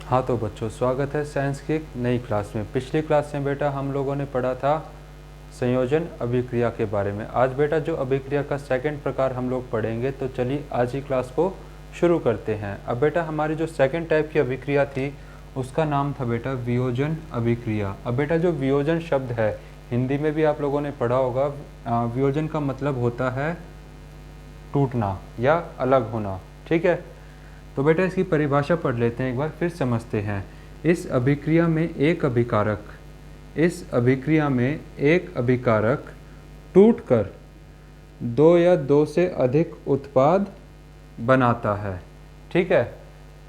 हाँ तो बच्चों, स्वागत है साइंस की एक नई क्लास में। पिछली क्लास में बेटा हम लोगों ने पढ़ा था संयोजन अभिक्रिया के बारे में। आज बेटा जो अभिक्रिया का सेकंड प्रकार हम लोग पढ़ेंगे, तो चलिए आज ही क्लास को शुरू करते हैं। अब बेटा हमारी जो सेकंड टाइप की अभिक्रिया थी उसका नाम था बेटा वियोजन अभिक्रिया। अब बेटा जो वियोजन शब्द है, हिंदी में भी आप लोगों ने पढ़ा होगा। वियोजन का मतलब होता है टूटना या अलग होना, ठीक है। तो बेटा इसकी परिभाषा पढ़ लेते हैं एक बार, फिर समझते हैं। इस अभिक्रिया में एक अभिकारक टूटकर दो या दो से अधिक उत्पाद बनाता है, ठीक है।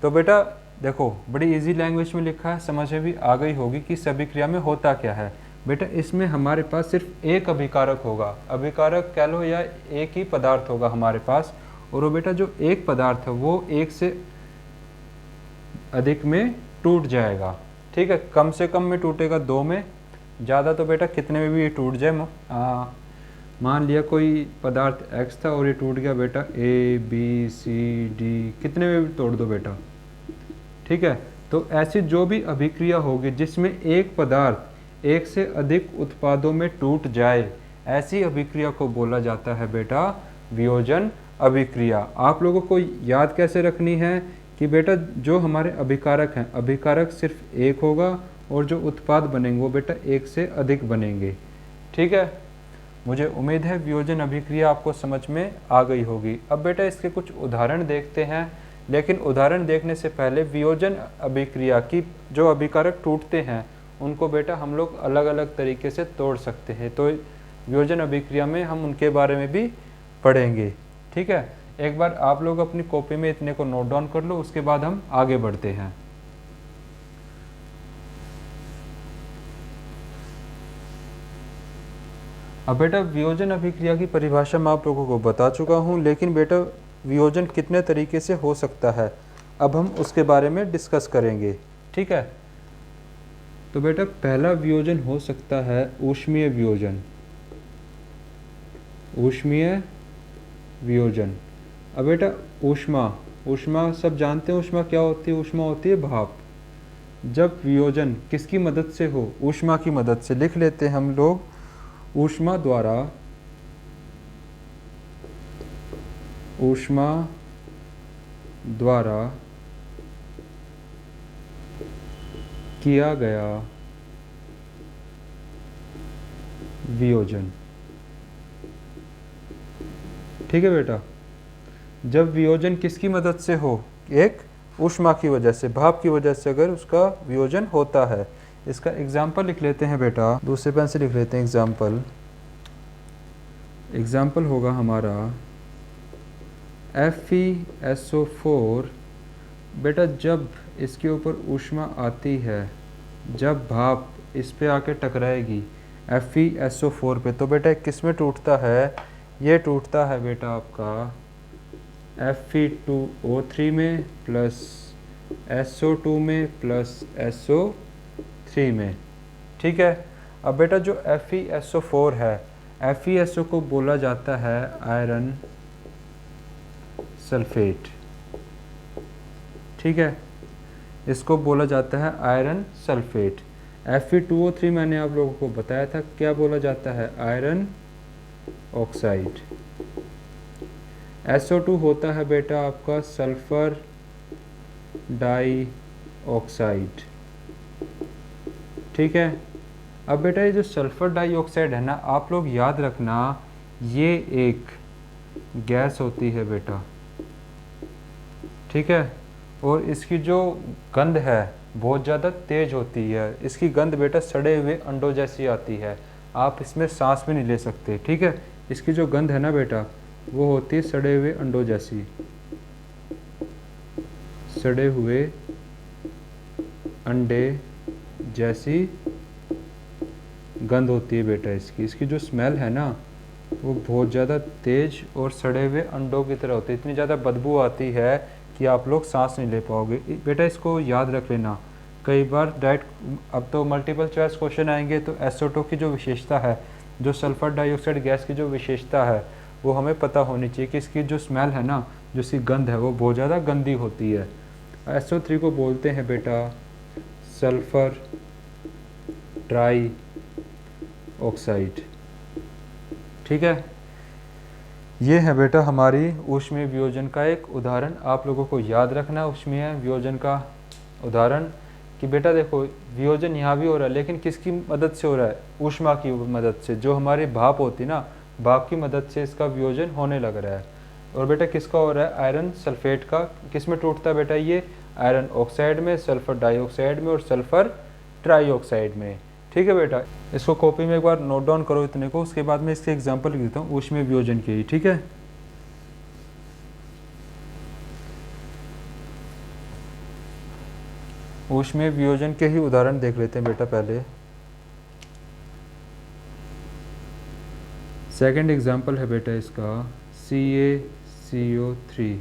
तो बेटा देखो, बड़ी इजी लैंग्वेज में लिखा है, समझ में भी आ गई होगी कि इस अभिक्रिया में होता क्या है। बेटा इसमें हमारे पास सिर्फ एक अभिकारक होगा, अभिकारक कह लो, या एक ही पदार्थ होगा हमारे पास। और वो बेटा जो एक पदार्थ है वो एक से अधिक में टूट जाएगा, ठीक है। कम से कम में टूटेगा दो में, ज़्यादा तो बेटा कितने में भी ये टूट जाए। मान लिया कोई पदार्थ x था और ये टूट गया बेटा A B C D, कितने में भी तोड़ दो बेटा, ठीक है। तो ऐसी जो भी अभिक्रिया होगी जिसमें एक पदार्थ एक से अधिक उत्पादों में टूट जाए, ऐसी अभिक्रिया को बोला जाता है बेटा वियोजन अभिक्रिया। आप लोगों को याद कैसे रखनी है कि बेटा जो हमारे अभिकारक हैं, अभिकारक सिर्फ एक होगा और जो उत्पाद बनेंगे वो बेटा एक से अधिक बनेंगे, ठीक है। मुझे उम्मीद है वियोजन अभिक्रिया आपको समझ में आ गई होगी। अब बेटा इसके कुछ उदाहरण देखते हैं, लेकिन उदाहरण देखने से पहले वियोजन अभिक्रिया की जो अभिकारक टूटते हैं उनको बेटा हम लोग अलग अलग तरीके से तोड़ सकते हैं। तो वियोजन अभिक्रिया में हम उनके बारे में भी पढ़ेंगे, ठीक है। एक बार आप लोग अपनी कॉपी में इतने को नोट डाउन कर लो, उसके बाद हम आगे बढ़ते हैं। अब बेटा वियोजन अभिक्रिया की परिभाषा मैं आप लोगों को बता चुका हूँ, लेकिन बेटा वियोजन कितने तरीके से हो सकता है अब हम उसके बारे में डिस्कस करेंगे, ठीक है। तो बेटा पहला वियोजन हो सकता है ऊष्मीय वियोजन। ऊष्मीय वियोजन। अब बेटा ऊष्मा सब जानते हैं, ऊष्मा क्या होती है? ऊष्मा होती है भाप। जब वियोजन किसकी मदद से हो? ऊष्मा की मदद से। लिख लेते हैं हम लोग, ऊष्मा द्वारा किया गया वियोजन, ठीक है बेटा। जब वियोजन किसकी मदद से हो? एक ऊष्मा की वजह से, भाप की वजह से अगर उसका वियोजन होता है। इसका एग्जाम्पल लिख लेते हैं बेटा, दूसरे पेन से लिख लेते हैं एग्जाम्पल होगा हमारा FeSO4। बेटा जब इसके ऊपर ऊष्मा आती है, जब भाप इस पे आके टकराएगी FeSO4 पे, तो बेटा किस में टूटता है? ये टूटता है बेटा आपका Fe2O3 में प्लस SO2 में प्लस SO3 में, ठीक है। अब बेटा जो FeSO4 है, FeSO को बोला जाता है आयरन सल्फेट, ठीक है। इसको बोला जाता है आयरन सल्फेट। Fe2O3 मैंने आप लोगों को बताया था क्या बोला जाता है? Iron oxide. SO2 होता है बेटा आपका सल्फर डाई ऑक्साइड, ठीक है। अब बेटा ये जो सल्फर डाई ऑक्साइड है ना, आप लोग याद रखना, ये एक गैस होती है बेटा, ठीक है। और इसकी जो गंध है बहुत ज़्यादा तेज होती है। इसकी गंध बेटा सड़े हुए अंडों जैसी आती है, आप इसमें सांस भी नहीं ले सकते, ठीक है। इसकी जो गंध है ना बेटा, वो होती है सड़े हुए अंडों जैसी, सड़े हुए अंडे जैसी गंध होती है बेटा इसकी। इसकी जो स्मेल है ना, वो बहुत ज़्यादा तेज और सड़े हुए अंडों की तरह होती है। इतनी ज़्यादा बदबू आती है कि आप लोग सांस नहीं ले पाओगे। बेटा इसको याद रख लेना, कई बार डायरेक्ट अब तो मल्टीपल चॉइस क्वेश्चन आएंगे, तो SO2 की जो विशेषता है, जो सल्फर डाइऑक्साइड गैस की जो विशेषता है, वो हमें पता होनी चाहिए कि इसकी जो स्मेल है ना, जो इसकी गंध है, वो बहुत ज़्यादा गंदी होती है। SO3 को बोलते हैं बेटा सल्फर ट्राई ऑक्साइड। ठीक है, ये है बेटा हमारी ऊष्मीय वियोजन का एक उदाहरण। आप लोगों को याद रखना है ऊष्मीय वियोजन का उदाहरण कि बेटा देखो वियोजन यहाँ भी हो रहा है, लेकिन किसकी मदद से हो रहा है? ऊष्मा की मदद से। जो हमारी भाप होती है ना, भाप की मदद से इसका वियोजन होने लग रहा है। और बेटा किसका हो रहा है? आयरन सल्फेट का। किस में टूटता है बेटा? ये आयरन ऑक्साइड में, सल्फर डाइऑक्साइड में और सल्फर ट्राइऑक्साइड में। ठीक है बेटा, इसको कॉपी में एक बार नोट डाउन करो इतने को, उसके बाद में इसके एग्जांपल लिख देता हूँ ऊष्मीय वियोजन के ही। ठीक है, ऊष्मीय वियोजन के ही उदाहरण देख लेते हैं बेटा। पहले सेकंड एग्जांपल है बेटा इसका CaCO3।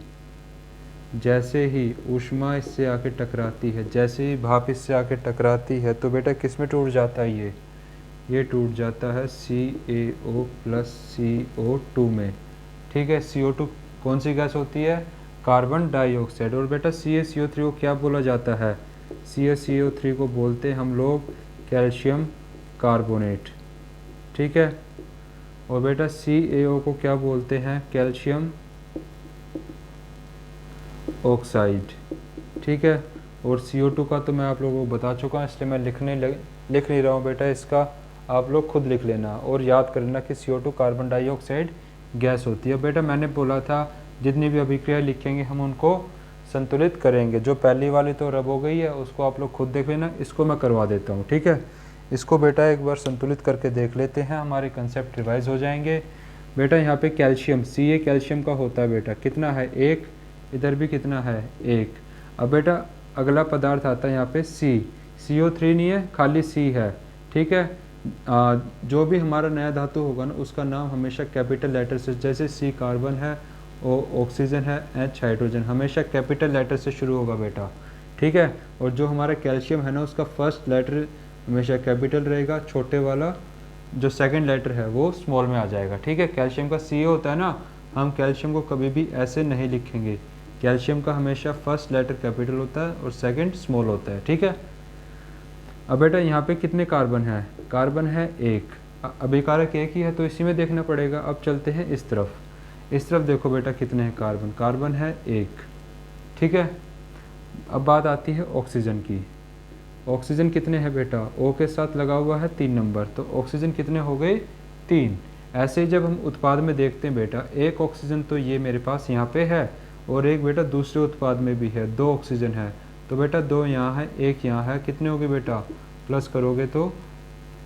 जैसे ही ऊष्मा इससे आके टकराती है, जैसे ही भाप इससे आके टकराती है, तो बेटा किस में टूट जाता है? ये टूट जाता है CaO प्लस CO2 में। ठीक है, CO2 कौन सी गैस होती है? Carbon dioxide. और बेटा CaCO3 को क्या बोला जाता है? CaCO3 को बोलते हैं हम लोग कैल्शियम कार्बोनेट। ठीक है, और बेटा CaO को क्या बोलते हैं? Calcium oxide. ठीक है, और CO2 का तो मैं आप लोगों को बता चुका हूँ, इसलिए मैं लिख नहीं रहा हूँ बेटा। इसका आप लोग खुद लिख लेना और याद कर लेना कि CO2 कार्बन डाइऑक्साइड गैस होती है। बेटा मैंने बोला था जितनी भी अभिक्रिया लिखेंगे हम उनको संतुलित करेंगे। जो पहली वाली तो रब हो गई है, उसको आप लोग खुद देख लेना, इसको मैं करवा देता हूँ। ठीक है, इसको बेटा एक बार संतुलित करके देख लेते हैं, हमारे कंसेप्ट रिवाइज हो जाएंगे। बेटा यहाँ पे कैल्शियम Ca कैल्शियम का होता है बेटा, कितना है? 1। इधर भी कितना है? 1। अब बेटा अगला पदार्थ आता है यहाँ पे CO3 नहीं है, खाली C है। ठीक है, जो भी हमारा नया धातु होगा ना, उसका नाम हमेशा कैपिटल लेटर से, जैसे C कार्बन है, O ऑक्सीजन है, H हाइड्रोजन, हमेशा कैपिटल लेटर से शुरू होगा बेटा। ठीक है, और जो हमारा कैल्शियम है ना, उसका फर्स्ट लेटर हमेशा कैपिटल रहेगा, छोटे वाला जो सेकंड लेटर है वो स्मॉल में आ जाएगा। ठीक है, कैल्शियम का Ca होता है ना, हम कैल्शियम को कभी भी ऐसे नहीं लिखेंगे। कैल्शियम का हमेशा फर्स्ट लेटर कैपिटल होता है और सेकंड स्मॉल होता है। ठीक है, अब बेटा यहाँ पे कितने कार्बन है? कार्बन है 1। अभिकारक एक ही है तो इसी में देखना पड़ेगा। अब चलते हैं इस तरफ देखो बेटा कितने हैं कार्बन? कार्बन है 1। ठीक है, अब बात आती है ऑक्सीजन की। ऑक्सीजन कितने हैं बेटा? O के साथ लगा हुआ है 3 नंबर, तो ऑक्सीजन कितने हो गए? 3। ऐसे ही जब हम उत्पाद में देखते हैं बेटा, एक ऑक्सीजन तो ये मेरे पास यहाँ पे है और एक बेटा दूसरे उत्पाद में भी है, 2 ऑक्सीजन है। तो बेटा 2 यहाँ है, 1 यहाँ है, कितने हो गए बेटा? प्लस करोगे तो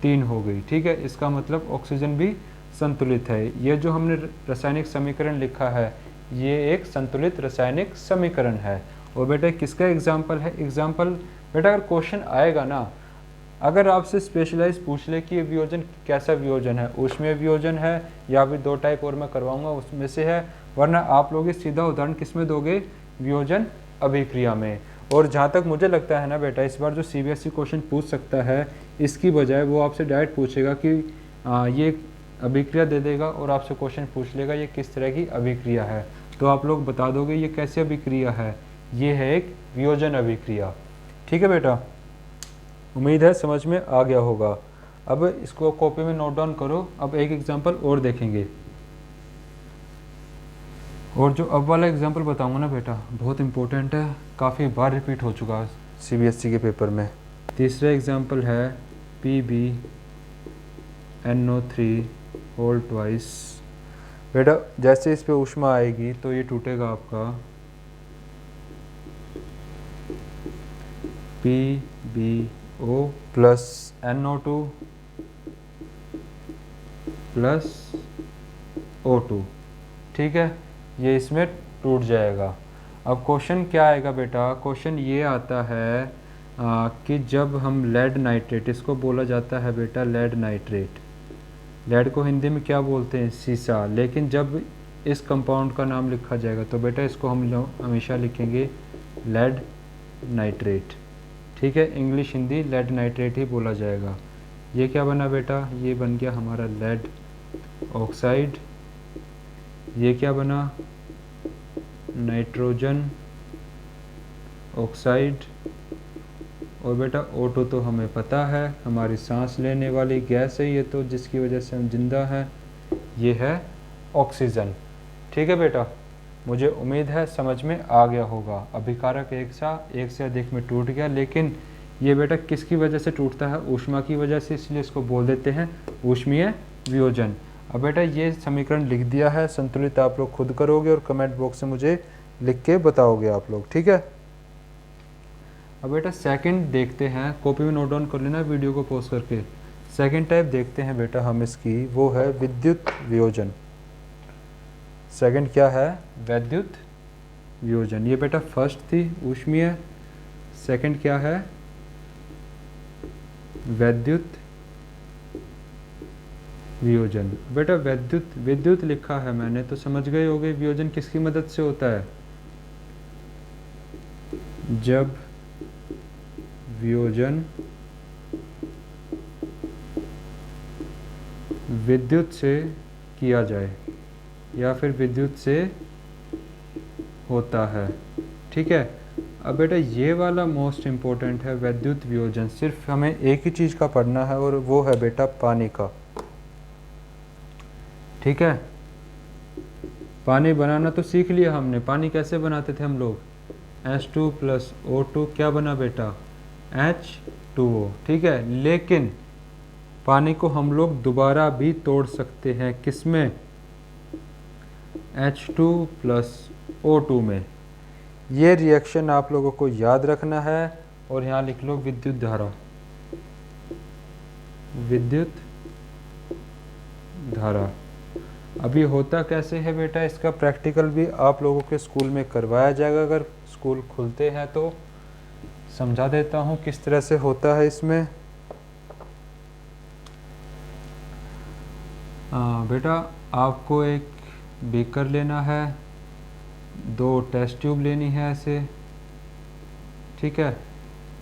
3 हो गई। ठीक है, इसका मतलब ऑक्सीजन भी संतुलित है। ये जो हमने रासायनिक समीकरण लिखा है, ये एक संतुलित रासायनिक समीकरण है। और बेटा किसका एग्जाम्पल है? एग्जाम्पल बेटा अगर क्वेश्चन आएगा ना, अगर आपसे स्पेशलाइज पूछ ले कि ये वियोजन कैसा वियोजन है, ऊष्मीय वियोजन है या फिर 2 टाइप और मैं करवाऊंगा उसमें से है, वरना आप लोग सीधा उदाहरण किस में दोगे? वियोजन अभिक्रिया में। और जहाँ तक मुझे लगता है ना बेटा, इस बार जो CBSE क्वेश्चन पूछ सकता है, इसकी बजाय वो आपसे डायरेक्ट पूछेगा कि ये अभिक्रिया दे देगा और आपसे क्वेश्चन पूछ लेगा ये किस तरह की अभिक्रिया है, तो आप लोग बता दोगे ये कैसी अभिक्रिया है? ये है एक वियोजन अभिक्रिया। ठीक है बेटा, उम्मीद है समझ में आ गया होगा। अब इसको कॉपी में नोट डाउन करो। अब एक एग्जांपल और देखेंगे, और जो अब वाला एग्जांपल बताऊंगा ना बेटा बहुत इंपॉर्टेंट है, काफ़ी बार रिपीट हो चुका है CBSE के पेपर में। तीसरा एग्जांपल है PbNO3 होल ट्वाइस। बेटा जैसे इस पे ऊष्मा आएगी तो ये टूटेगा आपका PbO plus NO2 plus O2। ठीक है, ये इसमें टूट जाएगा। अब क्वेश्चन क्या आएगा बेटा? क्वेश्चन ये आता है कि जब हम लेड नाइट्रेट, इसको बोला जाता है बेटा लेड नाइट्रेट। लेड को हिंदी में क्या बोलते हैं? सीसा। लेकिन जब इस कंपाउंड का नाम लिखा जाएगा तो बेटा इसको हम हमेशा लिखेंगे लेड नाइट्रेट। ठीक है, इंग्लिश हिंदी लेड नाइट्रेट ही बोला जाएगा। ये क्या बना बेटा? ये बन गया हमारा लेड ऑक्साइड। ये क्या बना? नाइट्रोजन ऑक्साइड, और बेटा O2 तो हमें पता है हमारी सांस लेने वाली गैस है ये, तो जिसकी वजह से हम जिंदा हैं, ये है ऑक्सीजन। ठीक है बेटा, मुझे उम्मीद है समझ में आ गया होगा। अभिकारक एक से अधिक में टूट गया, लेकिन ये बेटा किसकी वजह से टूटता है? ऊष्मा की वजह से, इसलिए इसको बोल देते हैं ऊष्मीय वियोजन। अब बेटा ये समीकरण लिख दिया है, संतुलित आप लोग खुद करोगे और कमेंट बॉक्स में मुझे लिख के बताओगे आप लोग, ठीक है। अब बेटा सेकंड देखते हैं, कॉपी में नोट डाउन कर लेना वीडियो को पॉज करके। सेकंड टाइप देखते हैं बेटा हम इसकी, वो है विद्युत वियोजन। सेकंड क्या है? वैद्युत वियोजन। ये बेटा फर्स्ट थी ऊष्मीय, सेकंड क्या है? वैद्युत वियोजन। बेटा विद्युत लिखा है मैंने, तो समझ गए होगे वियोजन किसकी मदद से होता है? जब वियोजन विद्युत से किया जाए या फिर विद्युत से होता है, ठीक है। अब बेटा ये वाला मोस्ट इम्पोर्टेंट है, वैद्युत वियोजन। सिर्फ हमें एक ही चीज़ का पढ़ना है और वो है बेटा पानी का, ठीक है। पानी बनाना तो सीख लिया हमने। पानी कैसे बनाते थे हम लोग? H2 + O2 क्या बना बेटा? H2O, ठीक है। लेकिन पानी को हम लोग दोबारा भी तोड़ सकते हैं, किसमें? H2 + O2 में। ये रिएक्शन आप लोगों को याद रखना है और यहाँ लिख लो विद्युत धारा। विद्युत धारा। अभी होता कैसे है बेटा, इसका प्रैक्टिकल भी आप लोगों के स्कूल में करवाया जाएगा, अगर स्कूल खुलते हैं तो समझा देता हूँ किस तरह से होता है इसमें। बेटा आपको एक बीकर लेना है, 2 टेस्ट ट्यूब लेनी है ऐसे, ठीक है।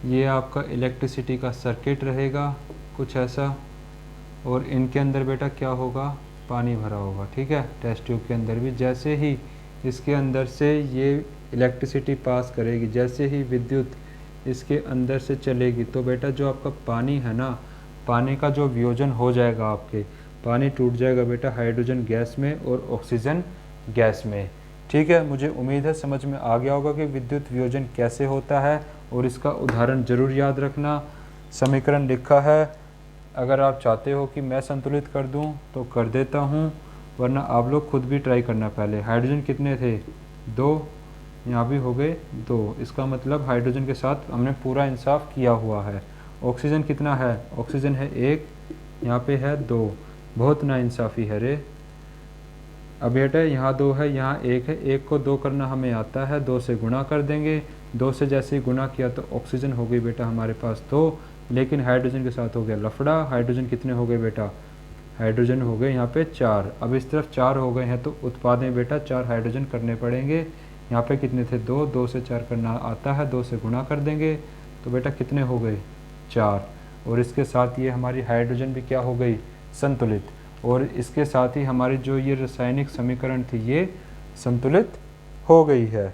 ये आपका इलेक्ट्रिसिटी का सर्किट रहेगा कुछ ऐसा, और इनके अंदर बेटा क्या होगा? पानी भरा होगा, ठीक है। टेस्ट ट्यूब के अंदर भी जैसे ही इसके अंदर से ये इलेक्ट्रिसिटी पास करेगी, जैसे ही विद्युत इसके अंदर से चलेगी, तो बेटा जो आपका पानी है ना, पानी का जो वियोजन हो जाएगा, आपके पानी टूट जाएगा बेटा हाइड्रोजन गैस में और ऑक्सीजन गैस में, ठीक है। मुझे उम्मीद है समझ में आ गया होगा कि विद्युत वियोजन कैसे होता है, और इसका उदाहरण ज़रूर याद रखना। समीकरण लिखा है, अगर आप चाहते हो कि मैं संतुलित कर दूं तो कर देता हूं, वरना आप लोग खुद भी ट्राई करना। पहले हाइड्रोजन कितने थे? 2, यहाँ भी हो गए 2, इसका मतलब हाइड्रोजन के साथ हमने पूरा इंसाफ किया हुआ है। ऑक्सीजन कितना है? ऑक्सीजन है 1, यहाँ पे है 2, बहुत नाइंसाफ़ी है रे। अब बेटा यहाँ 2 है, यहाँ 1 है, 1 को 2 करना हमें आता है, 2 से गुणा कर देंगे। 2 से जैसे ही गुणा किया तो ऑक्सीजन हो गई बेटा हमारे पास 2, लेकिन हाइड्रोजन के साथ हो गया लफड़ा। हाइड्रोजन कितने हो गए बेटा? हाइड्रोजन हो गए यहाँ पे 4। अब इस तरफ 4 हो गए हैं, तो उत्पाद में बेटा 4 हाइड्रोजन करने पड़ेंगे। यहाँ पे कितने थे? 2, 2 से 4 करना आता है, 2 से गुणा कर देंगे, तो बेटा कितने हो गए? 4। और इसके साथ ये हमारी हाइड्रोजन भी क्या हो गई? संतुलित। और इसके साथ ही हमारी जो ये रासायनिक समीकरण थी ये संतुलित हो गई है,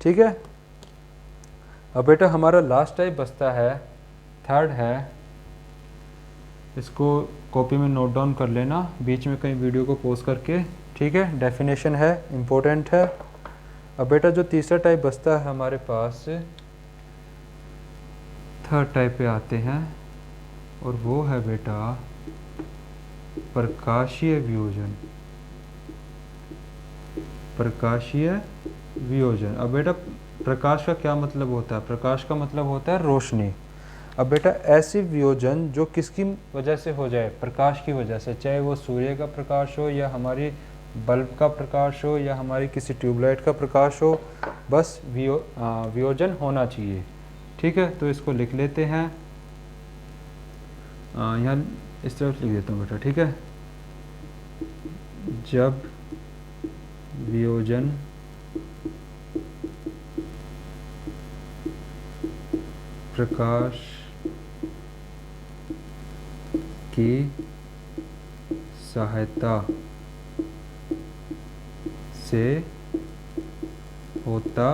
ठीक है। अब बेटा हमारा लास्ट टाइप बचता है, थर्ड है। इसको कॉपी में नोट डाउन कर लेना, बीच में कहीं वीडियो को पॉज करके, ठीक है। डेफिनेशन है, इम्पोर्टेंट है। अब बेटा जो तीसरा टाइप बचता है हमारे पास, थर्ड टाइप पे आते हैं, और वो है बेटा प्रकाशीय वियोजन। प्रकाशीय वियोजन। अब बेटा प्रकाश का क्या मतलब होता है? प्रकाश का मतलब होता है रोशनी। अब बेटा ऐसी वियोजन जो किसकी वजह से हो जाए? प्रकाश की वजह से, चाहे वो सूर्य का प्रकाश हो या हमारी बल्ब का प्रकाश हो या हमारी किसी ट्यूबलाइट का प्रकाश हो, बस वियोजन होना चाहिए, ठीक है। तो इसको लिख लेते हैं, यहाँ इस तरफ लिख देता हूँ बेटा, ठीक है। जब वियोजन प्रकाश की सहायता से होता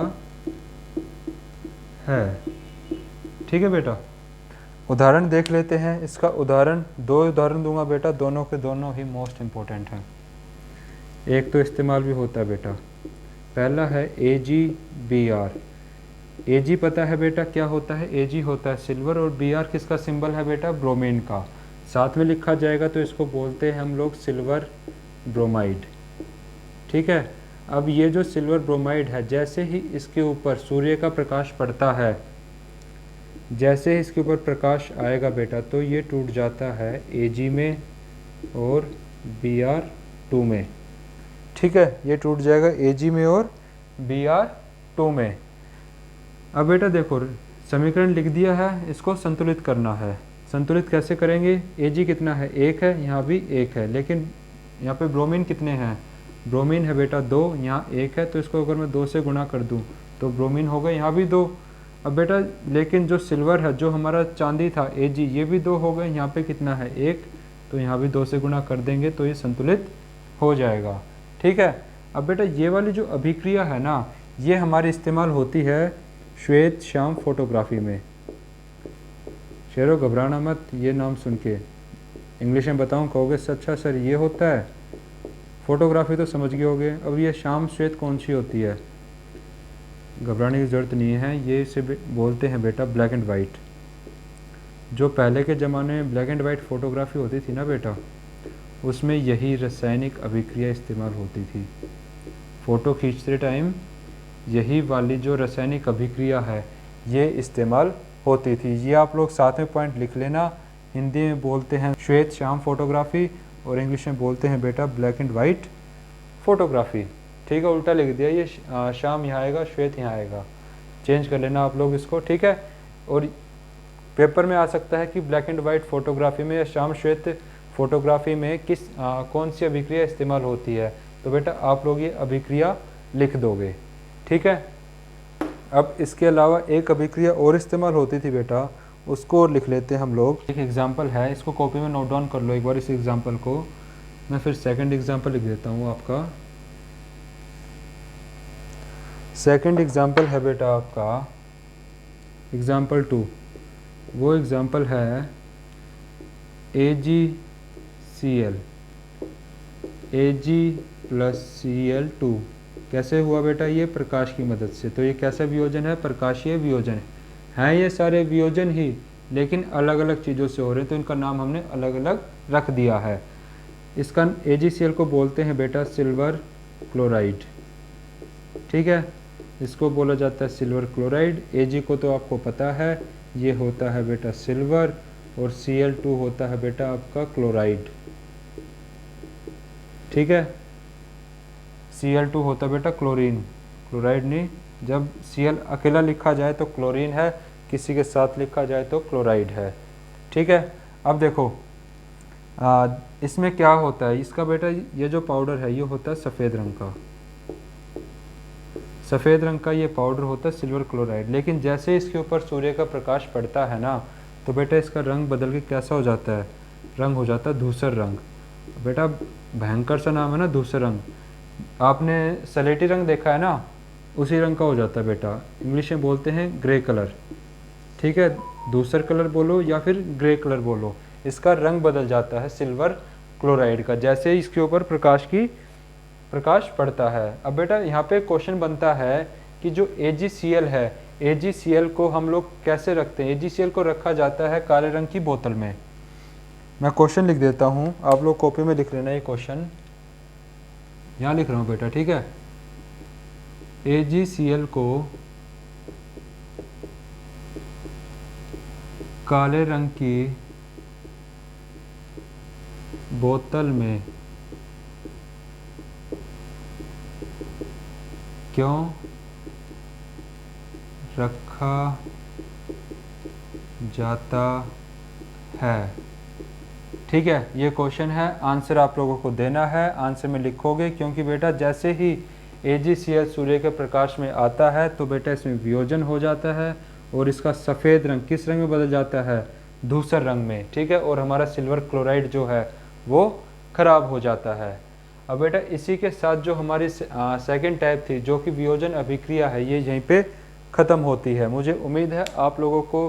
है। ठीक है बेटा, उदाहरण देख लेते हैं। इसका उदाहरण, 2 उदाहरण दूंगा बेटा, दोनों के दोनों ही मोस्ट इम्पोर्टेंट हैं। एक तो इस्तेमाल भी होता है बेटा। पहला है AgBr। Ag पता है बेटा क्या होता है? Ag होता है सिल्वर, और Br किसका सिंबल है बेटा? ब्रोमीन का। साथ में लिखा जाएगा तो इसको बोलते हैं हम लोग सिल्वर ब्रोमाइड। ठीक है, अब ये जो सिल्वर ब्रोमाइड है, जैसे ही इसके ऊपर सूर्य का प्रकाश पड़ता है, जैसे ही इसके ऊपर प्रकाश आएगा बेटा, तो ये टूट जाता है Ag में और Br2 में। ठीक है, ये टूट जाएगा Ag में और Br2 में। अब बेटा देखो, समीकरण लिख दिया है, इसको संतुलित करना है। संतुलित कैसे करेंगे? Ag कितना है? 1 है, यहाँ भी 1 है, लेकिन यहाँ पे ब्रोमीन कितने हैं? ब्रोमीन है बेटा 2, यहाँ 1 है, तो इसको अगर मैं 2 से गुणा कर दूँ तो ब्रोमीन हो गए यहाँ भी 2। अब बेटा लेकिन जो सिल्वर है, जो हमारा चांदी था Ag, ये भी 2 हो गए, यहाँ पे कितना है? 1, तो यहाँ भी 2 से गुणा कर देंगे तो ये संतुलित हो जाएगा। ठीक है, अब बेटा ये वाली जो अभिक्रिया है ना, ये हमारी इस्तेमाल होती है श्वेत श्याम फोटोग्राफी में। शेरों घबराना मत, ये नाम सुन के इंग्लिश में बताऊँ कहोगे अच्छा सर ये होता है। फोटोग्राफी तो समझ गए होगे, अब ये श्याम श्वेत कौन सी होती है? घबराने की ज़रूरत नहीं है, ये इसे बोलते हैं बेटा ब्लैक एंड वाइट। जो पहले के ज़माने में ब्लैक एंड वाइट फ़ोटोग्राफी होती थी ना बेटा, उसमें यही रासायनिक अभिक्रिया इस्तेमाल होती थी। फ़ोटो खींचते टाइम यही वाली जो रासायनिक अभिक्रिया है ये इस्तेमाल होती थी। ये आप लोग साथ में पॉइंट लिख लेना। हिंदी में बोलते हैं श्वेत श्याम फोटोग्राफी और इंग्लिश में बोलते हैं बेटा ब्लैक एंड वाइट फोटोग्राफी। ठीक है, उल्टा लिख दिया, ये श्याम यहाँ आएगा, श्वेत यहाँ आएगा, चेंज कर लेना आप लोग इसको। ठीक है, और पेपर में आ सकता है कि ब्लैक एंड वाइट फोटोग्राफी में या श्याम श्वेत फोटोग्राफी में कौन सी अभिक्रिया इस्तेमाल होती है, तो बेटा आप लोग ये अभिक्रिया लिख दोगे। ठीक है, अब इसके अलावा एक अभिक्रिया और इस्तेमाल होती थी बेटा, उसको और लिख लेते हैं हम लोग। एक एग्जाम्पल है, इसको कॉपी में नोट डाउन कर लो एक बार इस एग्जाम्पल को। मैं फिर सेकंड एग्जाम्पल लिख देता हूँ आपका। सेकंड एग्जाम्पल है बेटा आपका एग्जाम्पल 2। वो एग्जाम्पल है AgCl, Ag + Cl2। कैसे हुआ बेटा? ये प्रकाश की मदद से। तो ये कैसा वियोजन है? प्रकाशीय वियोजन है। ये सारे वियोजन ही, लेकिन अलग अलग चीज़ों से हो रहे हैं, तो इनका नाम हमने अलग अलग रख दिया है। इसका AgCl को बोलते हैं बेटा सिल्वर क्लोराइड। ठीक है, इसको बोला जाता है सिल्वर क्लोराइड। Ag को तो आपको पता है, ये होता है बेटा सिल्वर, और Cl2 होता है बेटा आपका क्लोराइड। ठीक है, Cl2 होता है बेटा क्लोरीन, क्लोराइड नहीं। जब Cl अकेला लिखा जाए तो क्लोरीन है, किसी के साथ लिखा जाए तो क्लोराइड है। ठीक है, अब देखो इसमें क्या होता है। इसका बेटा ये जो पाउडर है ये होता है सफ़ेद रंग का। सफ़ेद रंग का ये पाउडर होता है सिल्वर क्लोराइड। लेकिन जैसे इसके ऊपर सूर्य का प्रकाश पड़ता है ना, तो बेटा इसका रंग बदल के कैसा हो जाता है? रंग हो जाता है धूसर रंग। बेटा भयंकर सा नाम है ना धूसर रंग। आपने सलेटी रंग देखा है ना, उसी रंग का हो जाता है बेटा। इंग्लिश में बोलते हैं ग्रे कलर। ठीक है, धूसर कलर बोलो या फिर ग्रे कलर बोलो, इसका रंग बदल जाता है सिल्वर क्लोराइड का, जैसे ही इसके ऊपर प्रकाश पड़ता है। अब बेटा यहाँ पे क्वेश्चन बनता है कि जो AgCl है, AgCl को हम लोग कैसे रखते हैं? AgCl को रखा जाता है काले रंग की बोतल में। मैं क्वेश्चन लिख देता हूँ, आप लोग कॉपी में लिख लेना। ये क्वेश्चन यहाँ लिख रहा हूँ बेटा। ठीक है, AgCl को काले रंग की बोतल में क्यों रखा जाता है? ठीक है, ये क्वेश्चन है, आंसर आप लोगों को देना है। आंसर में लिखोगे, क्योंकि बेटा जैसे ही AgCl सूर्य के प्रकाश में आता है तो बेटा इसमें वियोजन हो जाता है और इसका सफ़ेद रंग किस रंग में बदल जाता है? धूसर रंग में। ठीक है, और हमारा सिल्वर क्लोराइड जो है वो खराब हो जाता है। अब बेटा इसी के साथ जो हमारी सेकंड टाइप थी, जो कि वियोजन अभिक्रिया है, ये यहीं पे ख़त्म होती है। मुझे उम्मीद है आप लोगों को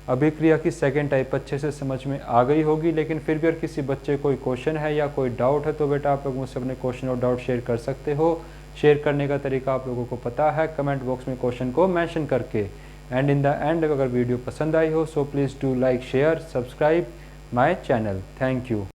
अभिक्रिया की सेकेंड टाइप अच्छे से समझ में आ गई होगी, लेकिन फिर भी अगर किसी बच्चे कोई क्वेश्चन है या कोई डाउट है तो बेटा आप लोग मुझसे अपने क्वेश्चन और डाउट शेयर कर सकते हो। शेयर करने का तरीका आप लोगों को पता है, कमेंट बॉक्स में क्वेश्चन को मेंशन करके। एंड इन द एंड अगर वीडियो पसंद आई हो so please do like share subscribe my channel. Thank you.